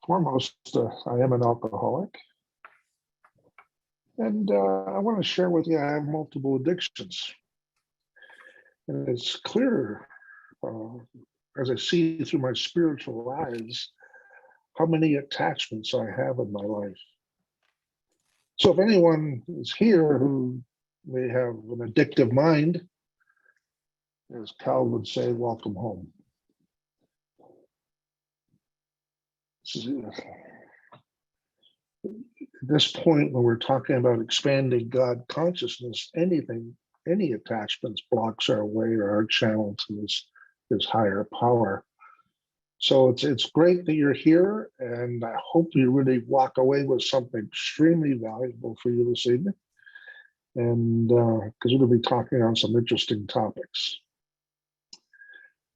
Foremost, I am an alcoholic, and I want to share with you I have multiple addictions. And it's clear as I see through my spiritual eyes how many attachments I have in my life. So if anyone is here who may have an addictive mind, as Cal would say, welcome home. At this point, when we're talking about expanding God consciousness, any attachments blocks our way or our channel to this higher power. So it's great that you're here, and I hope you really walk away with something extremely valuable for you this evening. And because we're going to be talking on some interesting topics.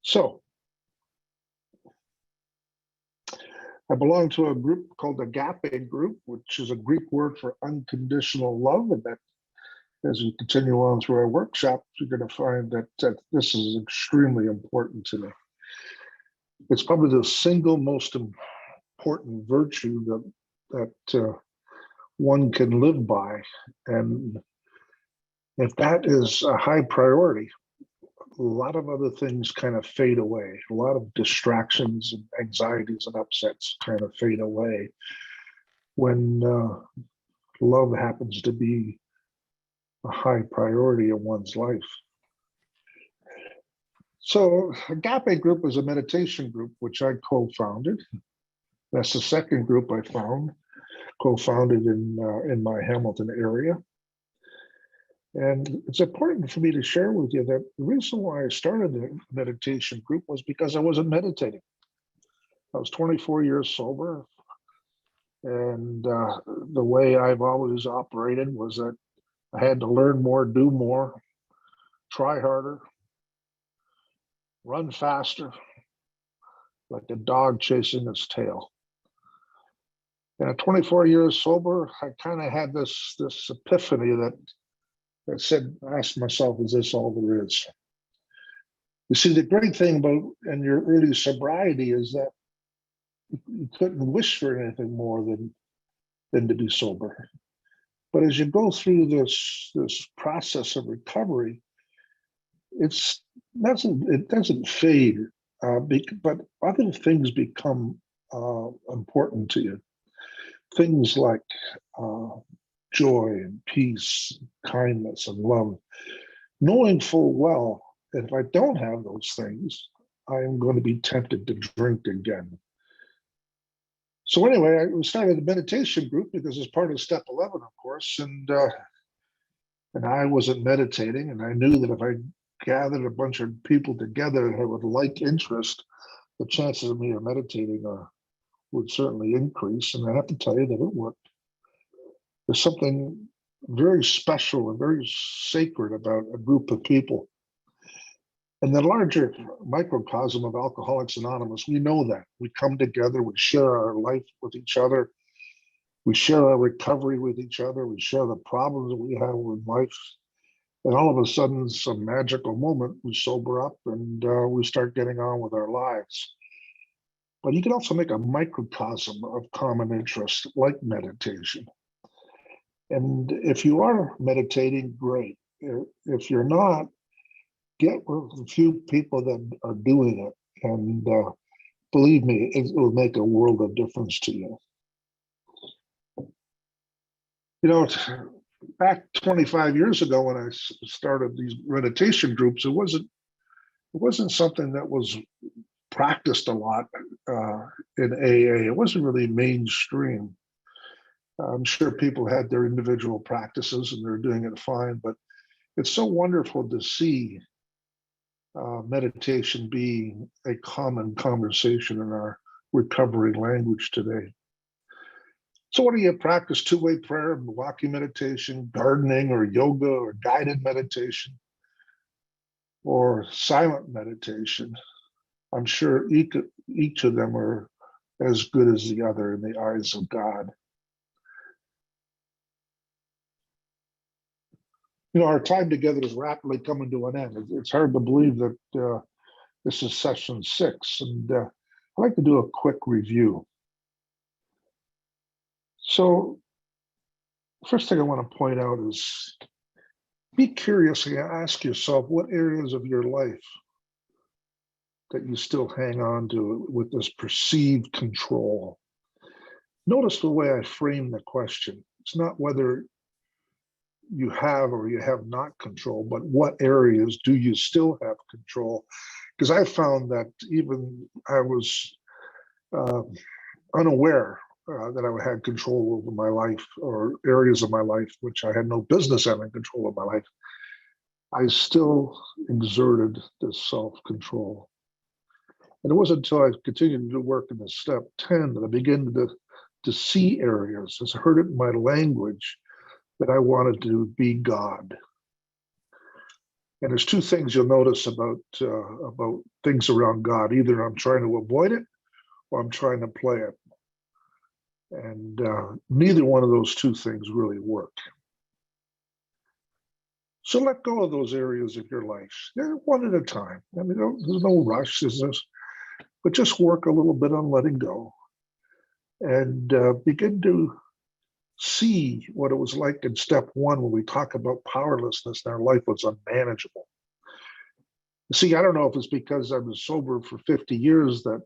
So I belong to a group called the Agape group, which is a Greek word for unconditional love. And that as we continue on through our workshop, you're going to find that this is extremely important to me. It's probably the single most important virtue that one can live by. And if that is a high priority, a lot of other things kind of fade away. A lot of distractions and anxieties and upsets kind of fade away when love happens to be a high priority in one's life. So Agape group is a meditation group, which I co-founded. That's the second group I co-founded in my Hamilton area. And it's important for me to share with you that the reason why I started the meditation group was because I wasn't meditating. I was 24 years sober. And the way I've always operated was that I had to learn more, do more, try harder, run faster, like a dog chasing its tail. And at 24 years sober, I kind of had this epiphany that I asked myself, is this all there is? You see, the great thing about in your early sobriety is that you couldn't wish for anything more than to be sober. But as you go through this process of recovery, it doesn't fade, but other things become important to you. Things like joy and peace, kindness and love, knowing full well that if I don't have those things, I am going to be tempted to drink again. So anyway, I started a meditation group because it's part of step 11, of course, and I wasn't meditating, and I knew that if I gathered a bunch of people together that would like interest, the chances of me meditating would certainly increase. And I have to tell you that it worked. There's something very special and very sacred about a group of people. In the larger microcosm of Alcoholics Anonymous, we know that. We come together, we share our life with each other, we share our recovery with each other, we share the problems that we have with life. And all of a sudden, some magical moment, we sober up and we start getting on with our lives. But you can also make a microcosm of common interest, like meditation. And if you are meditating, great. If you're not, get with a few people that are doing it. And believe me, it will make a world of difference to you. You know, back 25 years ago when I started these meditation groups, it wasn't something that was practiced a lot in AA. It wasn't really mainstream. I'm sure people had their individual practices and they're doing it fine, but it's so wonderful to see meditation being a common conversation in our recovery language today. So what do you practice? Two-way prayer, walking meditation, gardening, or yoga, or guided meditation, or silent meditation? I'm sure each of them are as good as the other in the eyes of God. You know, our time together is rapidly coming to an end. It's hard to believe that this is session 6, and I'd like to do a quick review. So, first thing I want to point out is be curious and ask yourself what areas of your life that you still hang on to with this perceived control. Notice the way I frame the question. It's not whether you have or you have not control, but what areas do you still have control? Because I found that even I was unaware that I had control over my life or areas of my life which I had no business having control of my life. I still exerted this self-control. And it wasn't until I continued to do work in the step 10 that I began to see areas, as I heard it in my language, that I wanted to be God. And there's two things you'll notice about things around God. Either I'm trying to avoid it or I'm trying to play it. And neither one of those two things really work. So let go of those areas of your life. They're one at a time. I mean, there's no rush, but just work a little bit on letting go and begin to see what it was like in step 1 when we talk about powerlessness and our life was unmanageable. See, I don't know if it's because I was sober for 50 years that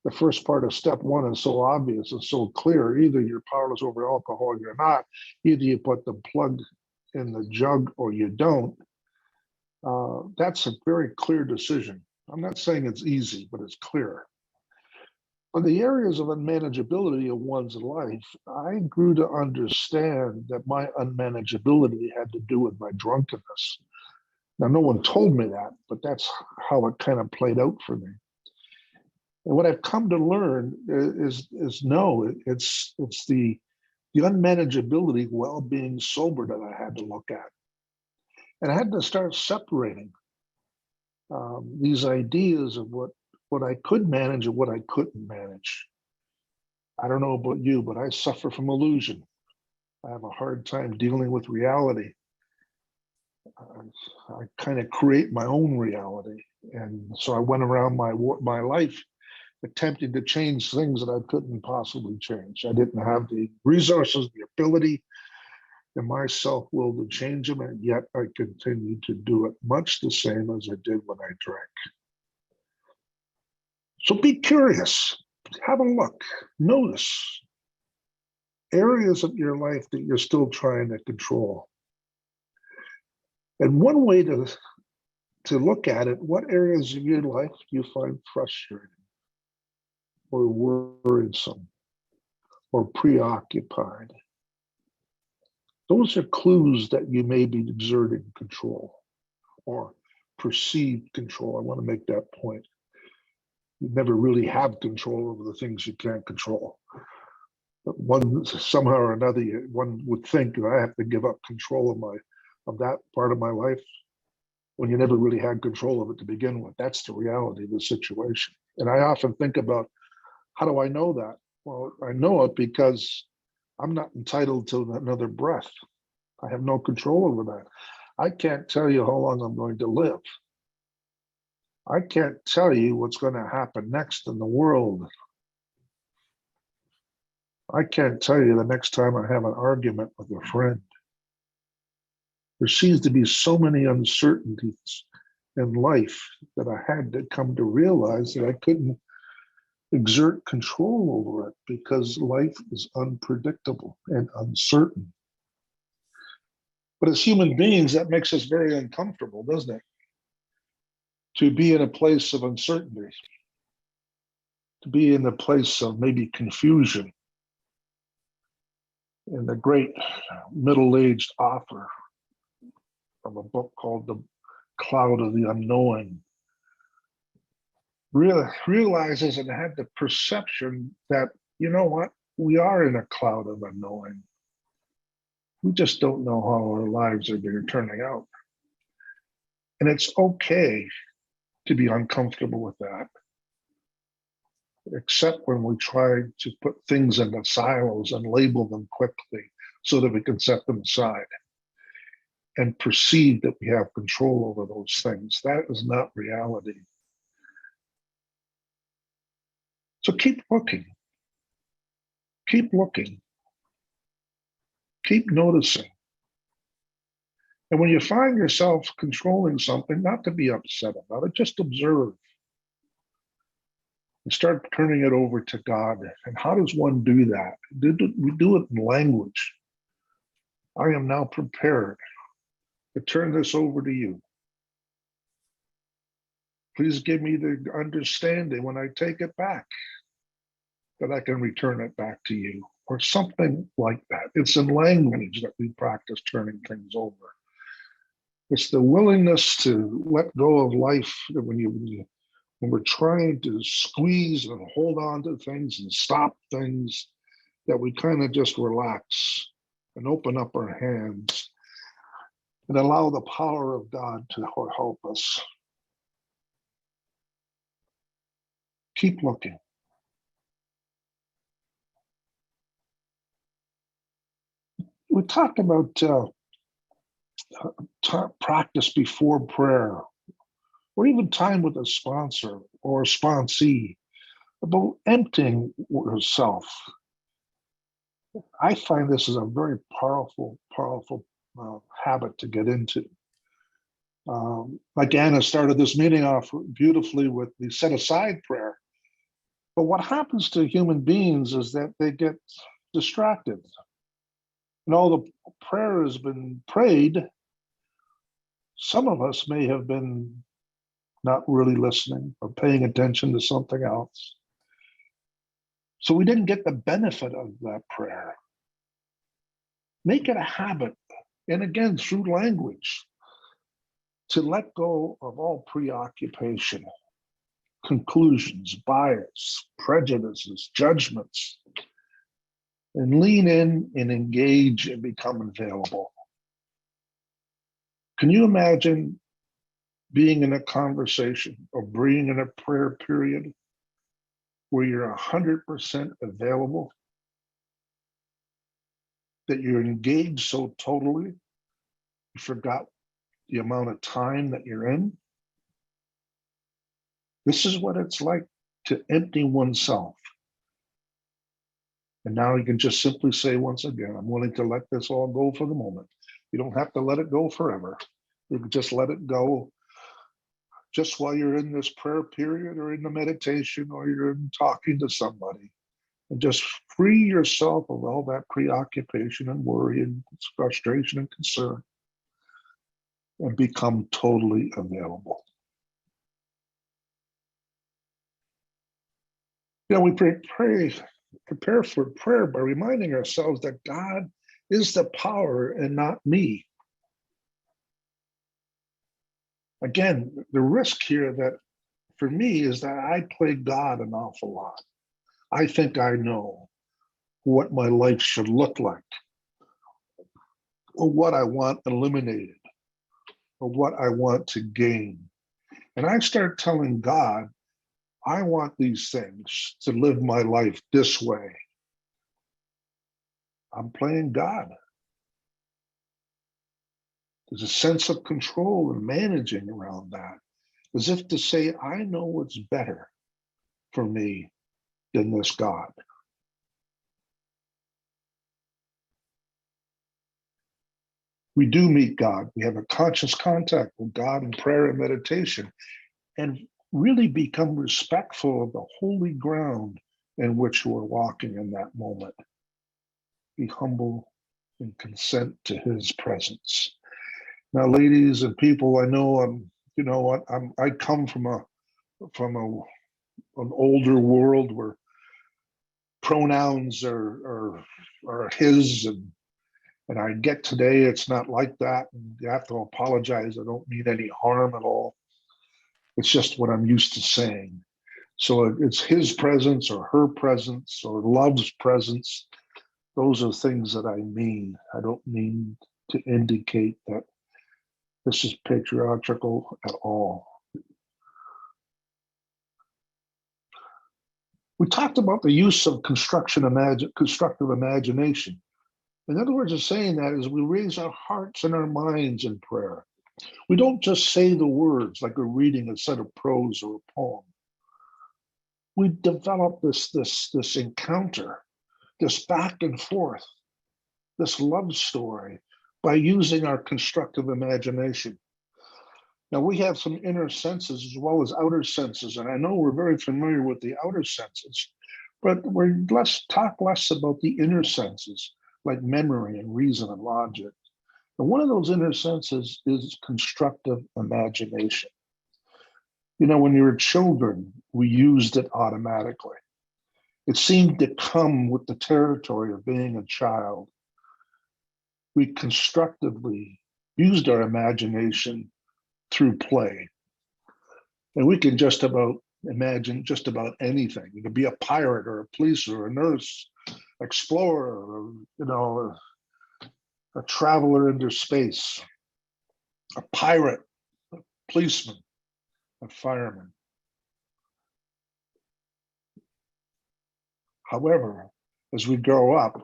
the first part of step 1 is so obvious and so clear. Either you're powerless over alcohol or you're not. Either you put the plug in the jug or you don't. That's a very clear decision. I'm not saying it's easy, but it's clear. On the areas of unmanageability of one's life, I grew to understand that my unmanageability had to do with my drunkenness. Now, no one told me that, but that's how it kind of played out for me. And what I've come to learn is no, it's the unmanageability while being sober that I had to look at. And I had to start separating these ideas of what I could manage and what I couldn't manage. I don't know about you, but I suffer from illusion. I have a hard time dealing with reality. I kind of create my own reality. And so I went around my life attempting to change things that I couldn't possibly change. I didn't have the resources, the ability, and my self-will to change them, and yet I continued to do it much the same as I did when I drank. So be curious, have a look, notice areas of your life that you're still trying to control. And one way to look at it, what areas of your life do you find frustrating or worrisome or preoccupied? Those are clues that you may be exerting control or perceived control. I want to make that point. You never really have control over the things you can't control. But somehow or another, one would think that I have to give up control of that part of my life when you never really had control of it to begin with. That's the reality of the situation. And I often think about, how do I know that? Well, I know it because I'm not entitled to another breath. I have no control over that. I can't tell you how long I'm going to live. I can't tell you what's going to happen next in the world. I can't tell you the next time I have an argument with a friend. There seems to be so many uncertainties in life that I had to come to realize that I couldn't exert control over it because life is unpredictable and uncertain. But as human beings, that makes us very uncomfortable, doesn't it? To be in a place of uncertainty, to be in a place of maybe confusion. And the great middle-aged author of a book called The Cloud of the Unknowing realizes and had the perception that, you know what, we are in a cloud of unknowing. We just don't know how our lives are turning out. And it's okay to be uncomfortable with that, except when we try to put things into silos and label them quickly so that we can set them aside and perceive that we have control over those things. That is not reality. So keep looking, keep looking, keep noticing. And when you find yourself controlling something, not to be upset about it, just observe and start turning it over to God. And how does one do that? We do it in language. I am now prepared to turn this over to you. Please give me the understanding when I take it back that I can return it back to you, or something like that. It's in language that we practice turning things over. It's the willingness to let go of life when we're trying to squeeze and hold on to things and stop things, that we kind of just relax and open up our hands and allow the power of God to help us. Keep looking. We talked about practice before prayer, or even time with a sponsor or a sponsee, about emptying yourself. I find this is a very powerful habit to get into. Like Anna started this meeting off beautifully with the set aside prayer. But what happens to human beings is that they get distracted. And all the prayer has been prayed, some of us may have been not really listening or paying attention to something else. So we didn't get the benefit of that prayer. Make it a habit, and again, through language, to let go of all preoccupation, conclusions, bias, prejudices, judgments, and lean in and engage and become available. Can you imagine being in a conversation or being in a prayer period where you're 100% available, that you're engaged so totally, you forgot the amount of time that you're in? This is what it's like to empty oneself. And now you can just simply say, once again, I'm willing to let this all go for the moment. You don't have to let it go forever. You can just let it go just while you're in this prayer period or in the meditation or you're talking to somebody. And just free yourself of all that preoccupation and worry and frustration and concern and become totally available. You know, we prepare for prayer by reminding ourselves that God is the power and not me. Again, the risk here that for me is that I play God an awful lot. I think I know what my life should look like, or what I want eliminated, or what I want to gain. And I start telling God, I want these things to live my life this way. I'm playing God. There's a sense of control and managing around that, as if to say, I know what's better for me than this God. We do meet God. We have a conscious contact with God in prayer and meditation, and really become respectful of the holy ground in which we're walking in that moment. Be humble and consent to his presence. Now, ladies and people, I know I come from an older world where pronouns are his, and I get today it's not like that. And you have to apologize. I don't mean any harm at all. It's just what I'm used to saying. So it's his presence or her presence or love's presence. Those are things that I mean. I don't mean to indicate that this is patriarchal at all. We talked about the use of constructive imagination. In other words, of saying that is we raise our hearts and our minds in prayer. We don't just say the words like we're reading a set of prose or a poem. we develop this encounter, this back and forth, this love story by using our constructive imagination. Now, we have some inner senses as well as outer senses, and I know we're very familiar with the outer senses, but talk less about the inner senses, like memory and reason and logic. And one of those inner senses is constructive imagination. You know, when we were children, we used it automatically. It seemed to come with the territory of being a child. We constructively used our imagination through play. And we can just about imagine just about anything. You could be a pirate or a police or a nurse, explorer, or, a traveler into space, a pirate, a policeman, a fireman. However, as we grow up,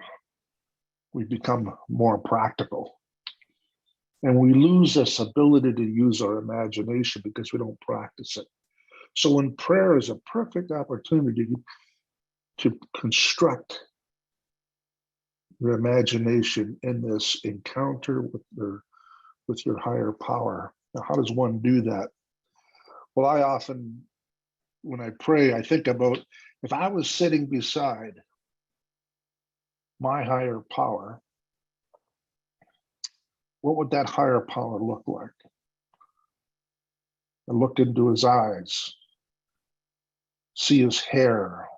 we become more practical. And we lose this ability to use our imagination because we don't practice it. So when prayer is a perfect opportunity to construct your imagination in this encounter with your higher power. Now, how does one do that? Well, I often, when I pray, I think about if I was sitting beside my higher power, what would that higher power look like? I look into his eyes, see his hair.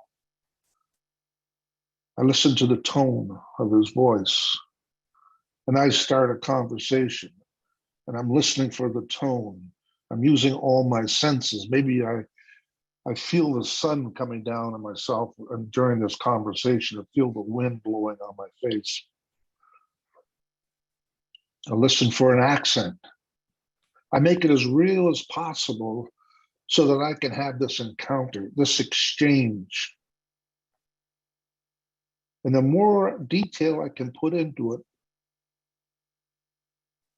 I listen to the tone of his voice, and I start a conversation, and I'm listening for the tone. I'm using all my senses. Maybe I feel the sun coming down on myself and during this conversation. I feel the wind blowing on my face. I listen for an accent. I make it as real as possible so that I can have this encounter, this exchange. And the more detail I can put into it,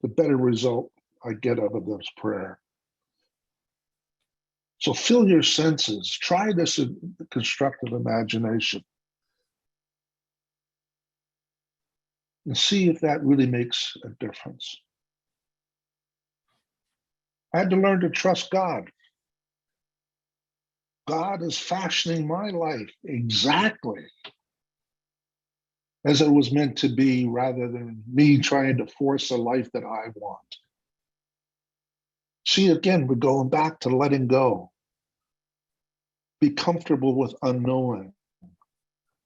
the better result I get out of this prayer. So fill your senses. Try this in constructive imagination. And see if that really makes a difference. I had to learn to trust God. God is fashioning my life exactly as it was meant to be, rather than me trying to force a life that I want. See, again, we're going back to letting go. Be comfortable with unknowing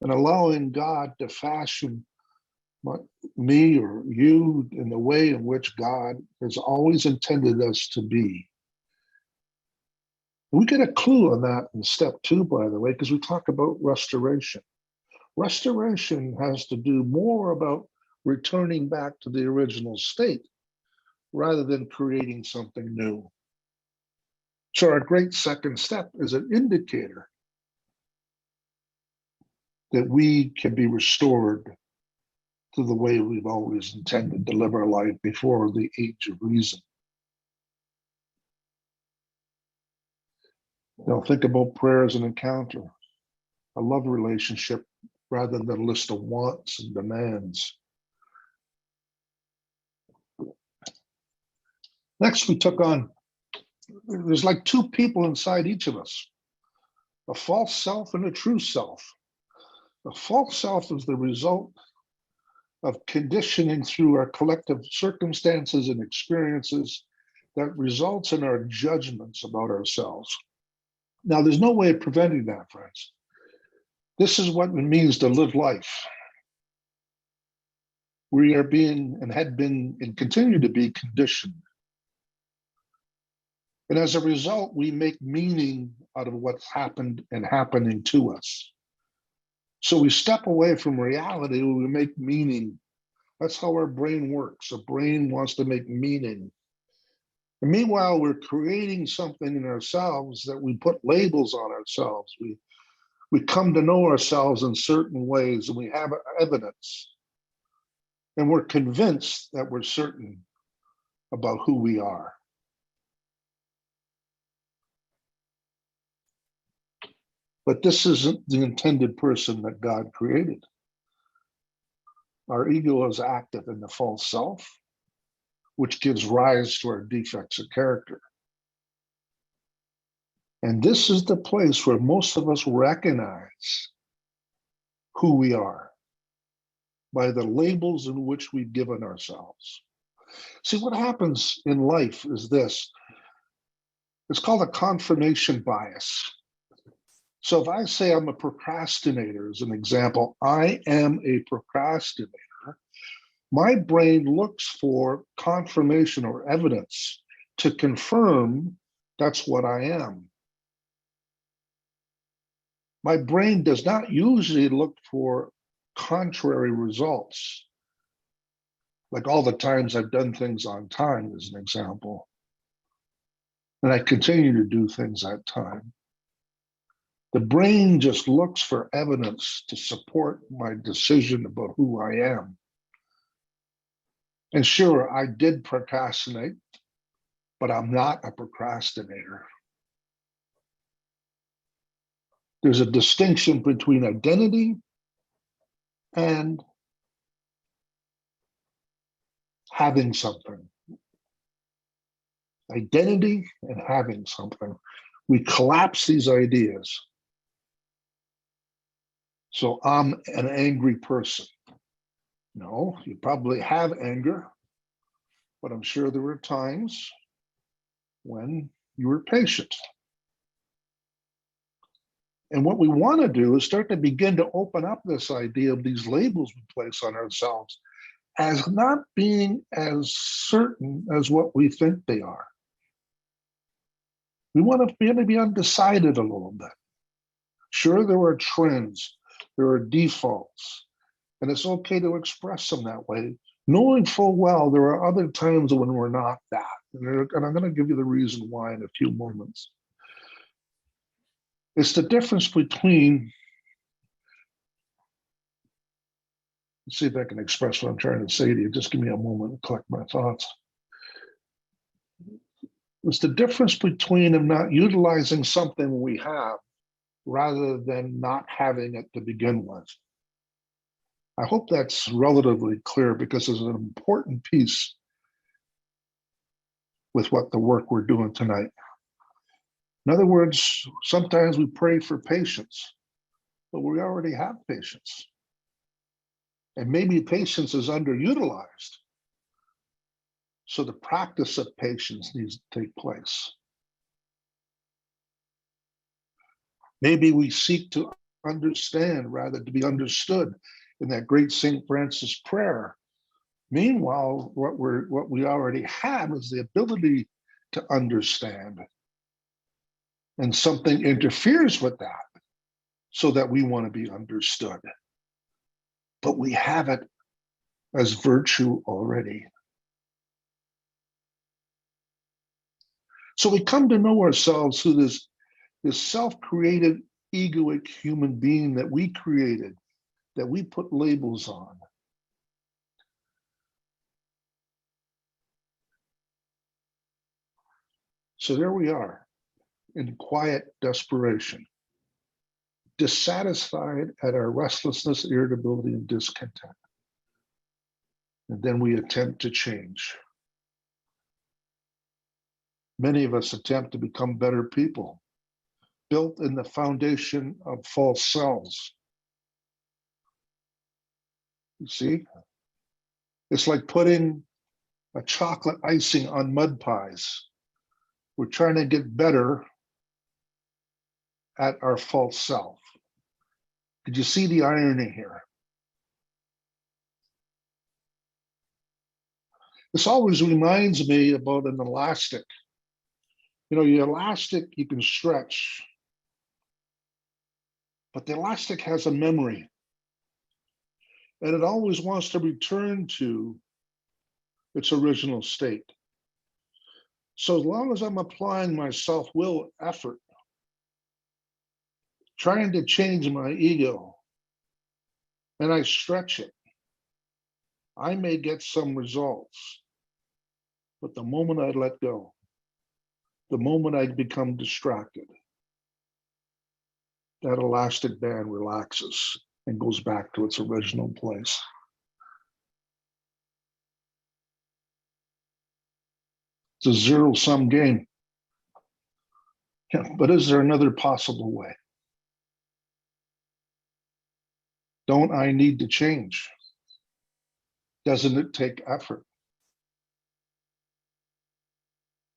and allowing God to fashion me or you in the way in which God has always intended us to be. We get a clue on that in step 2, by the way, because we talk about restoration. Restoration has to do more about returning back to the original state rather than creating something new. So our great second step is an indicator that we can be restored to the way we've always intended to live our life before the age of reason. Now think about prayer as an encounter, a love relationship rather than a list of wants and demands. Next, we took on, there's like 2 people inside each of us, a false self and a true self. The false self is the result of conditioning through our collective circumstances and experiences that results in our judgments about ourselves. Now, there's no way of preventing that, friends. This is what it means to live life. We are being and had been and continue to be conditioned. And as a result, we make meaning out of what's happened and happening to us. So we step away from reality, we make meaning. That's how our brain works. Our brain wants to make meaning. And meanwhile, we're creating something in ourselves that we put labels on ourselves. We come to know ourselves in certain ways, and we have evidence. And we're convinced that we're certain about who we are. But this isn't the intended person that God created. Our ego is active in the false self, which gives rise to our defects of character. And this is the place where most of us recognize who we are by the labels in which we've given ourselves. See, what happens in life is this. It's called a confirmation bias. So if I say I'm a procrastinator, as an example, I am a procrastinator, my brain looks for confirmation or evidence to confirm that's what I am. My brain does not usually look for contrary results, like all the times I've done things on time, as an example. And I continue to do things on time. The brain just looks for evidence to support my decision about who I am. And sure, I did procrastinate, but I'm not a procrastinator. There's a distinction between identity and having something. Identity and having something. We collapse these ideas. So I'm an angry person. No, you probably have anger, but I'm sure there were times when you were patient. And what we want to do is start to begin to open up this idea of these labels we place on ourselves as not being as certain as what we think they are. We want to be undecided a little bit. Sure, there are trends, there are defaults, and it's okay to express them that way, knowing full well there are other times when we're not that. And I'm going to give you the reason why in a few moments. It's the difference between, let's see if I can express what I'm trying to say to you. Just give me a moment to collect my thoughts. It's the difference between them not utilizing something we have rather than not having it to begin with. I hope that's relatively clear because it's an important piece with what the work we're doing tonight. In other words, sometimes we pray for patience, but we already have patience. And maybe patience is underutilized. So the practice of patience needs to take place. Maybe we seek to understand rather than to be understood in that great St. Francis prayer. Meanwhile, what we already have is the ability to understand. And something interferes with that so that we want to be understood. But we have it as virtue already. So we come to know ourselves through this self-created egoic human being that we created, that we put labels on. So there we are in quiet desperation, dissatisfied at our restlessness, irritability, and discontent. And then we attempt to change. Many of us attempt to become better people, built in the foundation of false selves. You see? It's like putting a chocolate icing on mud pies. We're trying to get better at our false self. Did you see the irony here? This always reminds me about an elastic. You know, your elastic, you can stretch, but the elastic has a memory, and it always wants to return to its original state. So as long as I'm applying my self-will effort, trying to change my ego, and I stretch it, I may get some results. But the moment I let go, the moment I become distracted, that elastic band relaxes and goes back to its original place. It's a zero-sum game. Yeah, but is there another possible way? Don't I need to change? Doesn't it take effort?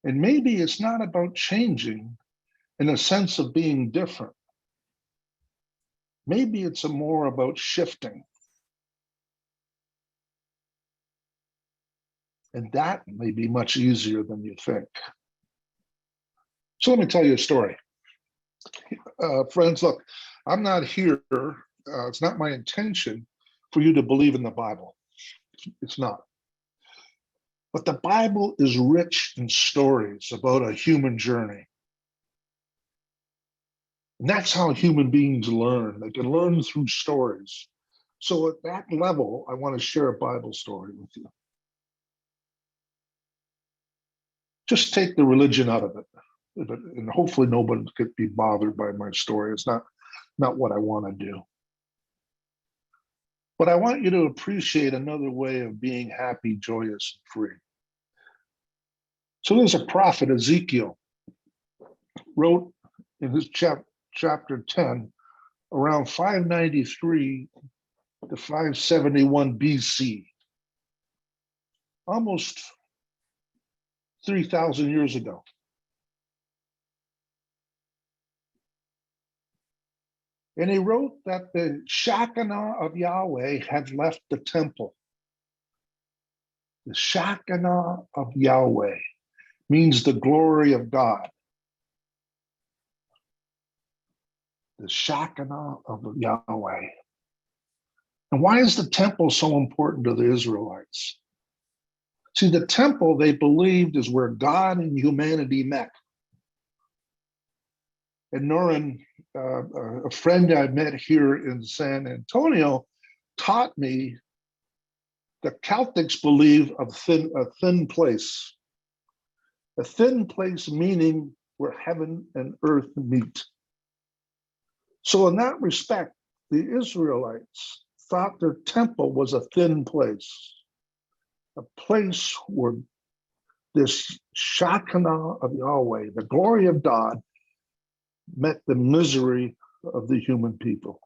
And maybe it's not about changing in a sense of being different. Maybe it's more about shifting. And that may be much easier than you think. So let me tell you a story. Friends, look, I'm not here. It's not my intention for you to believe in the Bible. It's not. But the Bible is rich in stories about a human journey. And that's how human beings learn. They can learn through stories. So at that level, I want to share a Bible story with you. Just take the religion out of it. And hopefully nobody could be bothered by my story. It's not what I want to do. But I want you to appreciate another way of being happy, joyous, and free. So there's a prophet, Ezekiel, wrote in his chapter 10, around 593 to 571 BC, almost 3,000 years ago. And he wrote that the Shekinah of Yahweh had left the temple. The Shekinah of Yahweh means the glory of God. The Shekinah of Yahweh. And why is the temple so important to the Israelites? See, the temple, they believed, is where God and humanity met. And Norrin, a friend I met here in San Antonio, taught me the Celtics believe a thin place. A thin place meaning where heaven and earth meet. So in that respect, the Israelites thought their temple was a thin place, a place where this Shekinah of Yahweh, the glory of God, met the misery of the human people.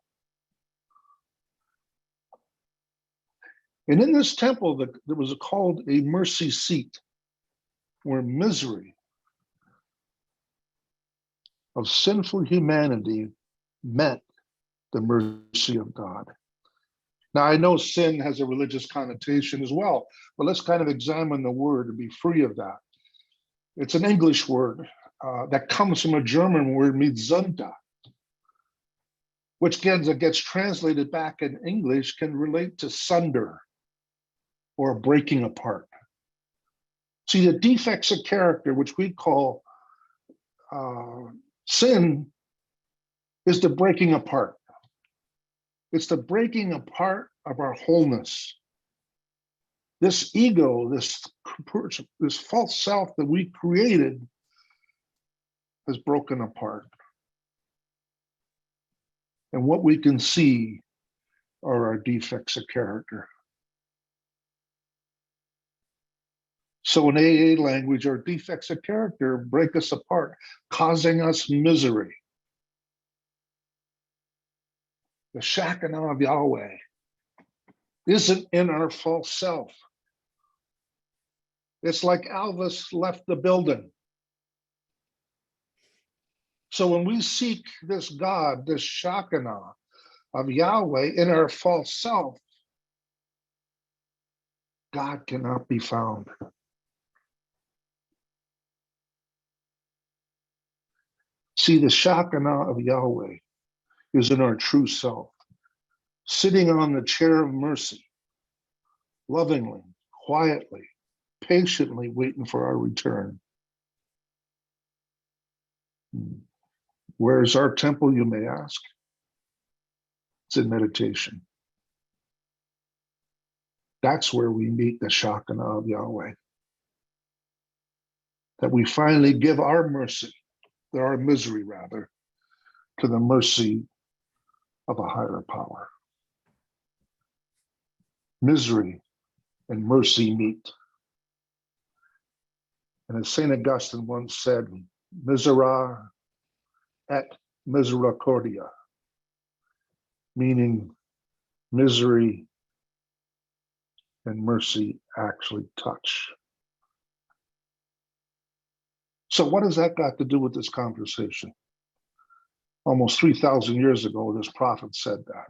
And in this temple, there was called a mercy seat, where misery of sinful humanity met the mercy of God. Now, I know sin has a religious connotation as well, but let's kind of examine the word and be free of that. It's an English word that comes from a German word, Mitzunta, which gets translated back in English, can relate to sunder or breaking apart. See, the defects of character, which we call sin, is the breaking apart. It's the breaking apart of our wholeness. This ego, this false self that we created has broken apart. And what we can see are our defects of character. So in AA language, our defects of character break us apart, causing us misery. The Shekinah of Yahweh isn't in our false self. It's like Elvis left the building. So when we seek this God, this Shekinah of Yahweh in our false self, God cannot be found. See, the Shekinah of Yahweh is in our true self, sitting on the chair of mercy, lovingly, quietly, patiently waiting for our return. Where is our temple, you may ask? It's in meditation. That's where we meet the Shekinah of Yahweh. That we finally give our mercy, or our misery rather, to the mercy of a higher power. Misery and mercy meet. And as St. Augustine once said, misera et misericordia, meaning misery and mercy actually touch. So what has that got to do with this conversation? Almost 3,000 years ago, this prophet said that.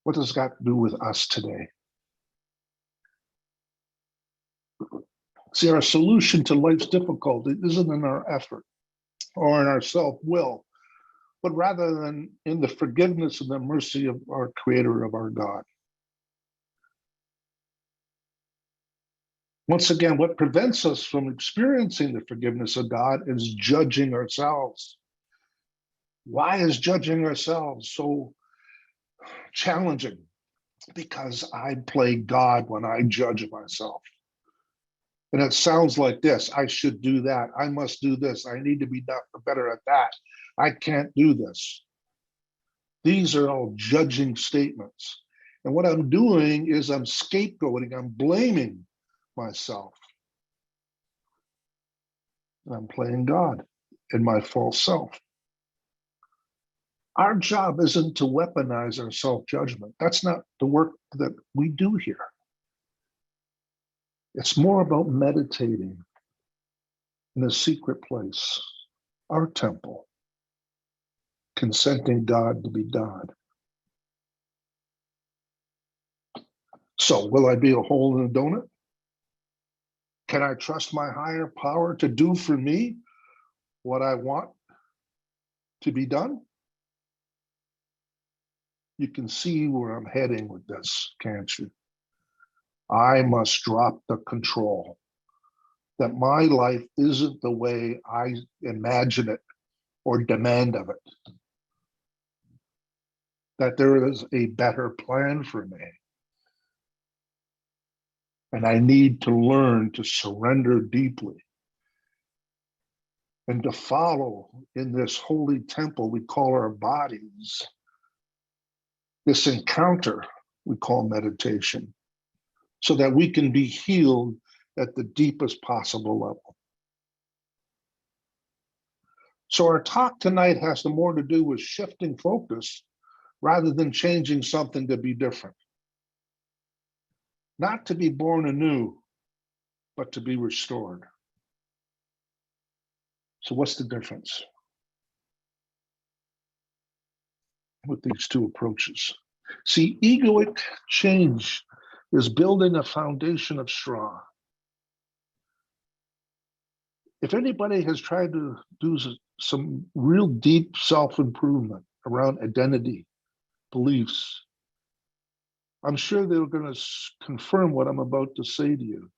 What does that do with us today? See, our solution to life's difficulty isn't in our effort or in our self-will, but rather than in the forgiveness and the mercy of our Creator, of our God. Once again, what prevents us from experiencing the forgiveness of God is judging ourselves. Why is judging ourselves so challenging? Because I play God when I judge myself. And it sounds like this: I should do that. I must do this. I need to be better at that. I can't do this. These are all judging statements. And what I'm doing is I'm scapegoating, I'm blaming myself. And I'm playing God in my false self. Our job isn't to weaponize our self-judgment. That's not the work that we do here. It's more about meditating in a secret place, our temple, consenting God to be God. So, will I be a hole in a donut? Can I trust my higher power to do for me what I want to be done? You can see where I'm heading with this, can't you? I must drop the control. That my life isn't the way I imagine it or demand of it. That there is a better plan for me. And I need to learn to surrender deeply and to follow in this holy temple we call our bodies, this encounter we call meditation, so that we can be healed at the deepest possible level. So our talk tonight has more to do with shifting focus rather than changing something to be different. Not to be born anew, but to be restored. So what's the difference with these two approaches? See, egoic change is building a foundation of straw. If anybody has tried to do some real deep self-improvement around identity, beliefs, I'm sure they're going to confirm what I'm about to say to you.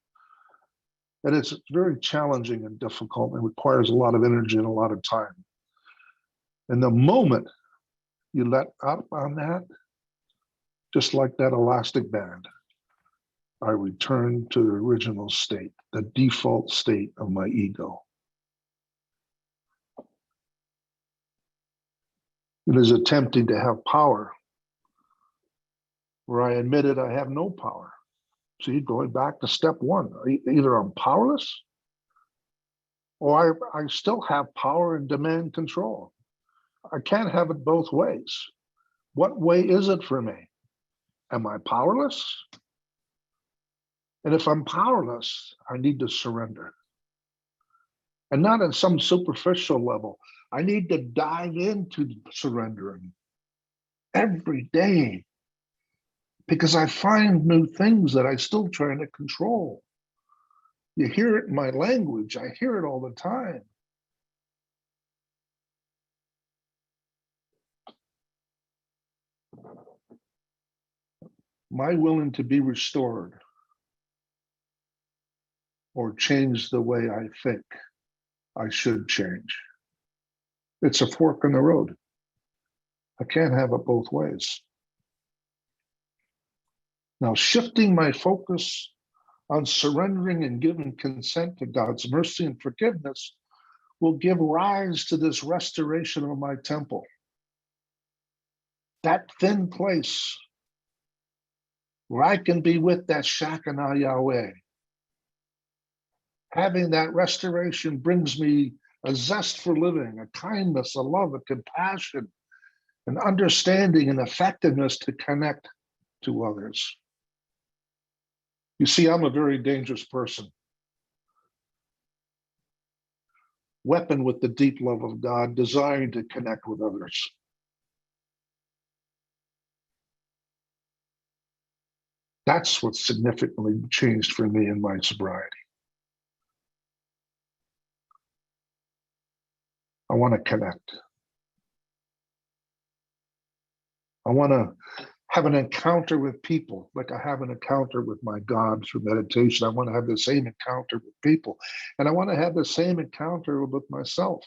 And it's very challenging and difficult and requires a lot of energy and a lot of time. And the moment you let up on that, just like that elastic band, I return to the original state, the default state of my ego. It is attempting to have power where I admitted I have no power. See, going back to step one, either I'm powerless or I still have power and demand control. I can't have it both ways. What way is it for me? Am I powerless? And if I'm powerless, I need to surrender. And not at some superficial level. I need to dive into surrendering every day, because I find new things that I'm still trying to control. You hear it in my language. I hear it all the time. Am I willing to be restored or change the way I think I should change? It's a fork in the road. I can't have it both ways. Now, shifting my focus on surrendering and giving consent to God's mercy and forgiveness will give rise to this restoration of my temple. That thin place where I can be with that Shekinah Yahweh. Having that restoration brings me a zest for living, a kindness, a love, a compassion, an understanding and effectiveness to connect to others. You see, I'm a very dangerous person. Weapon with the deep love of God, desiring to connect with others. That's what significantly changed for me in my sobriety. I want to connect. I want to have an encounter with people like I have an encounter with my God through meditation. I want to have the same encounter with people. And I want to have the same encounter with myself.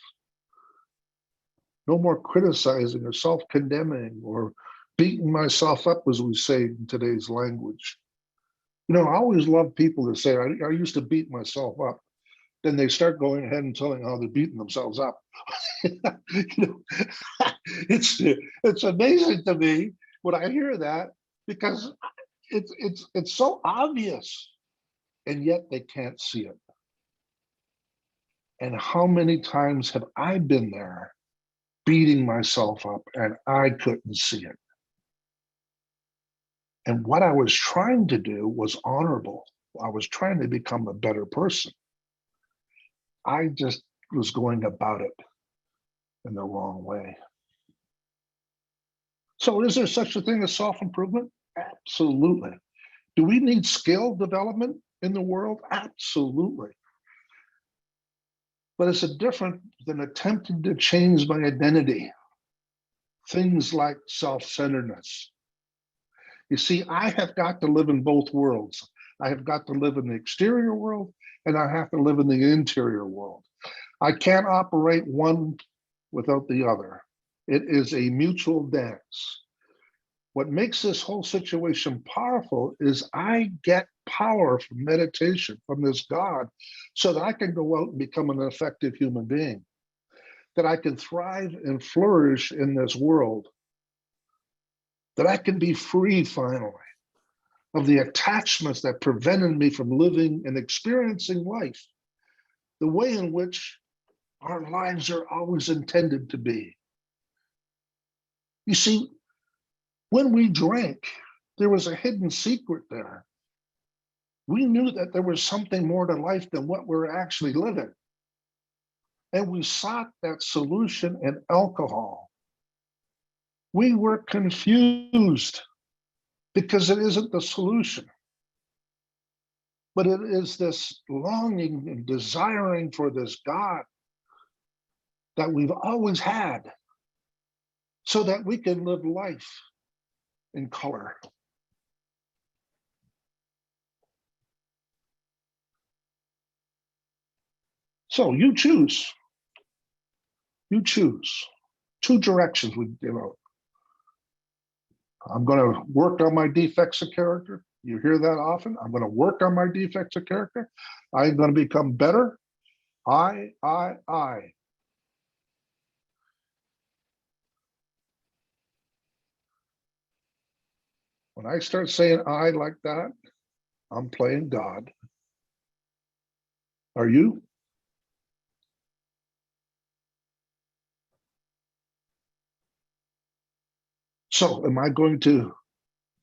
No more criticizing or self-condemning or beating myself up, as we say in today's language. You know, I always love people that say, I used to beat myself up. Then they start going ahead and telling how they're beating themselves up. You know, it's amazing to me when I hear that, because it's so obvious, and yet they can't see it. And how many times have I been there beating myself up and I couldn't see it? And what I was trying to do was honorable. I was trying to become a better person. I just was going about it in the wrong way. So is there such a thing as self-improvement? Absolutely. Do we need skill development in the world? Absolutely. But it's different than attempting to change my identity. Things like self-centeredness. You see, I have got to live in both worlds. I have got to live in the exterior world, and I have to live in the interior world. I can't operate one without the other. It is a mutual dance. What makes this whole situation powerful is I get power from meditation, from this God, so that I can go out and become an effective human being, that I can thrive and flourish in this world, that I can be free finally of the attachments that prevented me from living and experiencing life the way in which our lives are always intended to be. You see, when we drank, there was a hidden secret there. We knew that there was something more to life than what we're actually living. And we sought that solution in alcohol. We were confused because it isn't the solution, but it is this longing and desiring for this God that we've always had, so that we can live life in color. So you choose. You choose. Two directions we give out. I'm going to work on my defects of character. You hear that often. I'm going to work on my defects of character. I'm going to become better. I. When I start saying I like that, I'm playing God. Are you? So am I going to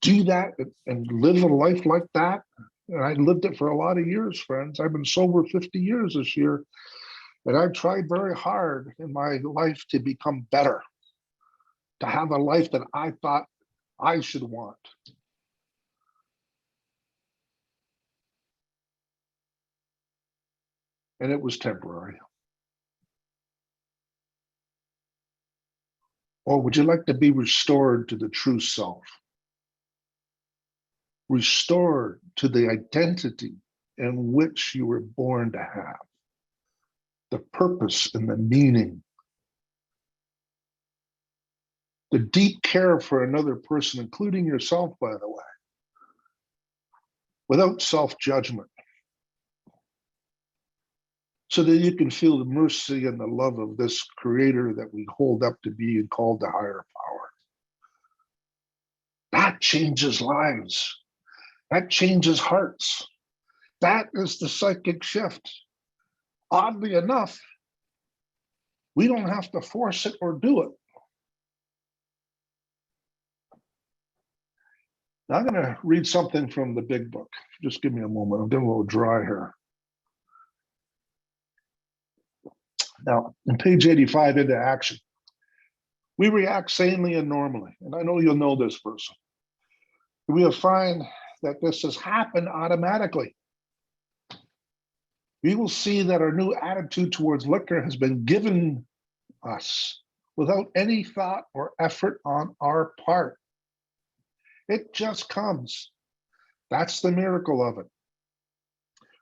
do that and live a life like that? And I lived it for a lot of years, friends. I've been sober 50 years this year. And I've tried very hard in my life to become better, to have a life that I thought I should want. And it was temporary. Or would you like to be restored to the true self? Restored to the identity in which you were born to have, the purpose and the meaning, the deep care for another person, including yourself, by the way, without self-judgment. so that you can feel the mercy and the love of this creator that we hold up to be and called to higher power. That changes lives. That changes hearts. That is the psychic shift. Oddly enough, we don't have to force it or do it. Now I'm going to read something from the big book. Just give me a moment. I'm getting a little dry here. Now, on page 85, into action. We react sanely and normally. And I know you'll know this person. We will find that this has happened automatically. We will see that our new attitude towards liquor has been given us without any thought or effort on our part. It just comes. That's the miracle of it.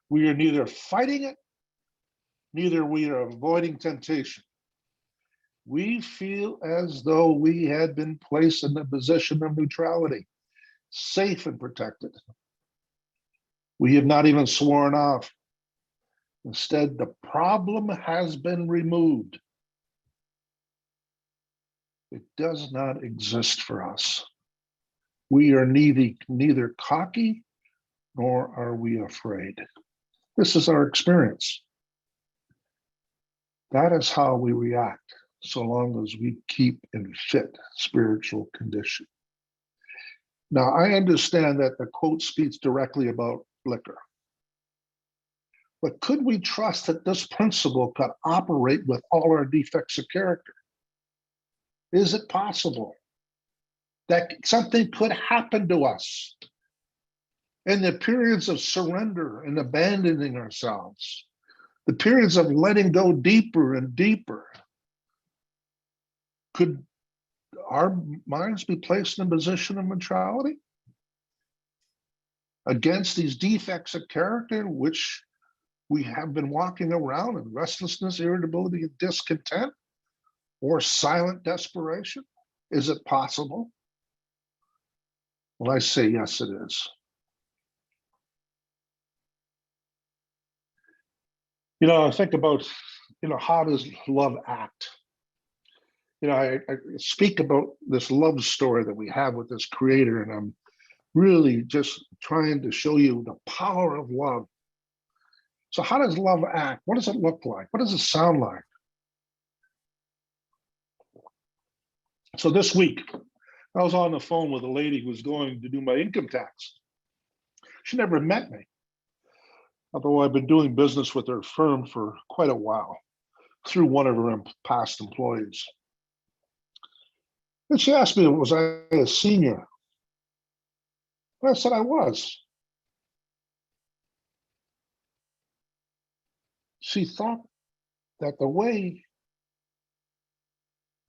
We are neither fighting it, neither we are avoiding temptation. We feel as though we had been placed in a position of neutrality, safe and protected. We have not even sworn off. Instead, the problem has been removed. It does not exist for us. We are neither cocky nor are we afraid. This is our experience. That is how we react, so long as we keep in fit spiritual condition. Now, I understand that the quote speaks directly about liquor. But could we trust that this principle could operate with all our defects of character? Is it possible that something could happen to us in the periods of surrender and abandoning ourselves, the periods of letting go deeper and deeper? Could our minds be placed in a position of neutrality against these defects of character, which we have been walking around in restlessness, irritability, and discontent, or silent desperation? Is it possible? Well, I say yes, it is. I think about, how does love act? I speak about this love story that we have with this creator, and I'm really just trying to show you the power of love. So how does love act? What does it look like? What does it sound like? So this week, I was on the phone with a lady who was going to do my income tax. She never met me, although I've been doing business with her firm for quite a while through one of her past employees. And she asked me, was I a senior? And I said I was. She thought that the way,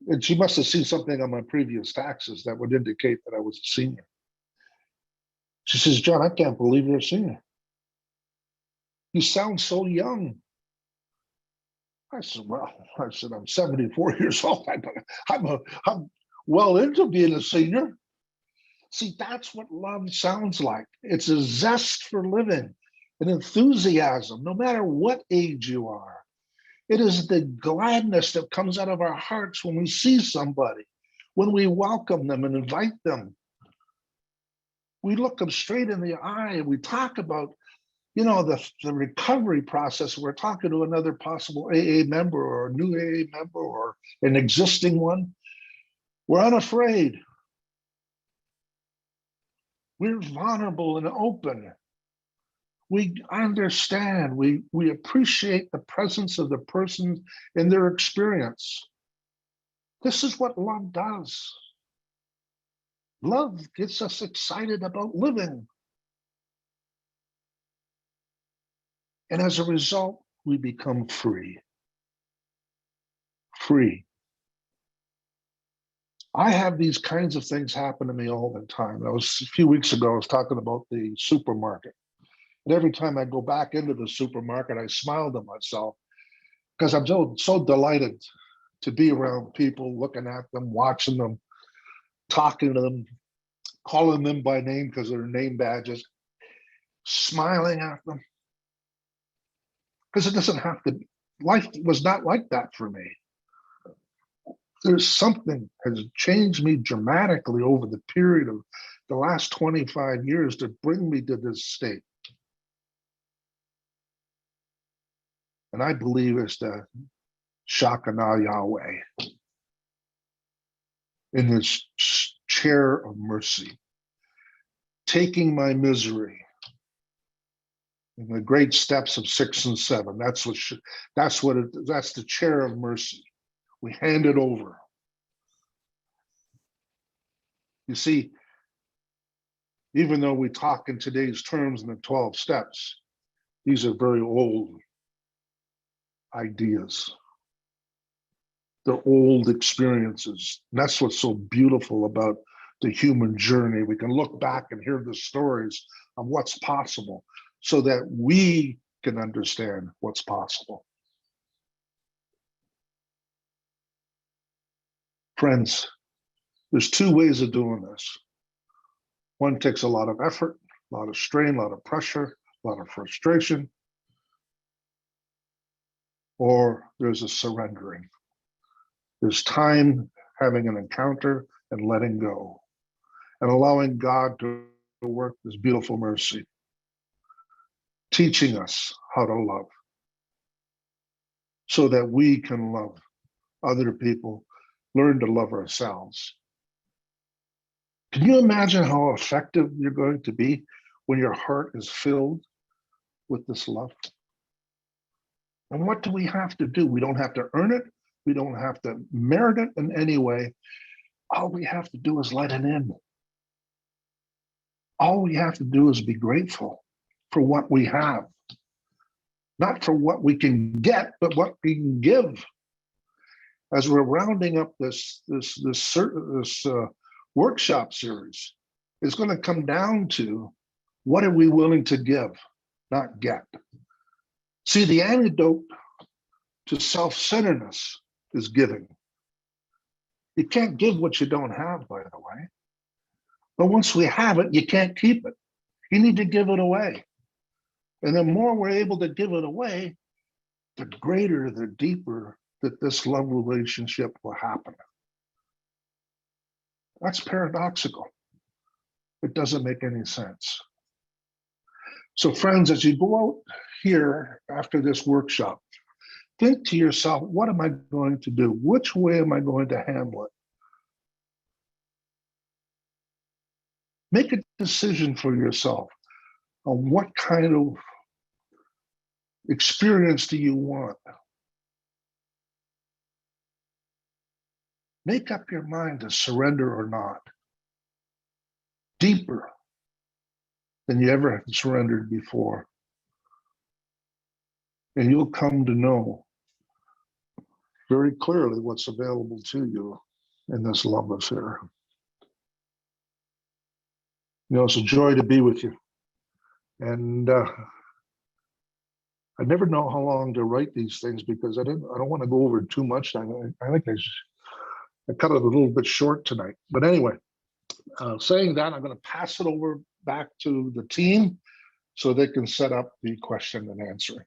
and she must have seen something on my previous taxes that would indicate that I was a senior. She says, John, I can't believe you're a senior. You sound so young. I said, I'm 74 years old. I'm well into being a senior. See, that's what love sounds like. It's a zest for living, an enthusiasm, no matter what age you are. It is the gladness that comes out of our hearts when we see somebody, when we welcome them and invite them. We look them straight in the eye and we talk about, the recovery process. We're talking to another possible AA member or a new AA member or an existing one. We're unafraid. We're vulnerable and open. We understand, we appreciate the presence of the person in their experience. This is what love does. Love gets us excited about living. And as a result, we become free. Free. I have these kinds of things happen to me all the time. A few weeks ago, I was talking about the supermarket. And every time I go back into the supermarket, I smile to myself because I'm so delighted to be around people, looking at them, watching them, talking to them, calling them by name because of their name badges, smiling at them. Because it doesn't have to life was not like that for me. There's something has changed me dramatically over the period of the last 25 years to bring me to this state. And I believe it's the Shekinah Yahweh in this chair of mercy, taking my misery in the great steps of 6 and 7. That's the chair of mercy. We hand it over. You see, even though we talk in today's terms in the 12 steps, these are very old ideas. They're old experiences. And that's what's so beautiful about the human journey. We can look back and hear the stories of what's possible so that we can understand what's possible. Friends, there's two ways of doing this. One takes a lot of effort, a lot of strain, a lot of pressure, a lot of frustration, or there's a surrendering. There's time having an encounter and letting go and allowing God to work this beautiful mercy, teaching us how to love so that we can love other people, learn to love ourselves. Can you imagine how effective you're going to be when your heart is filled with this love? And what do we have to do? We don't have to earn it. We don't have to merit it in any way. All we have to do is let it in. All we have to do is be grateful for what we have. Not for what we can get, but what we can give. As we're rounding up this workshop series, it's going to come down to what are we willing to give, not get. See, the antidote to self-centeredness is giving. You can't give what you don't have, by the way. But once we have it, you can't keep it. You need to give it away. And the more we're able to give it away, the greater, the deeper that this love relationship will happen. That's paradoxical. It doesn't make any sense. So friends, as you go out here after this workshop, think to yourself, what am I going to do? Which way am I going to handle it? Make a decision for yourself on what kind of experience do you want. Make up your mind to surrender or not. Deeper than you ever have surrendered before. And you'll come to know very clearly what's available to you in this love affair. You know, it's a joy to be with you. And I never know how long to write these things because I don't want to go over too much. I think I cut it a little bit short tonight. But anyway, saying that, I'm going to pass it over back to the team so they can set up the question and answer.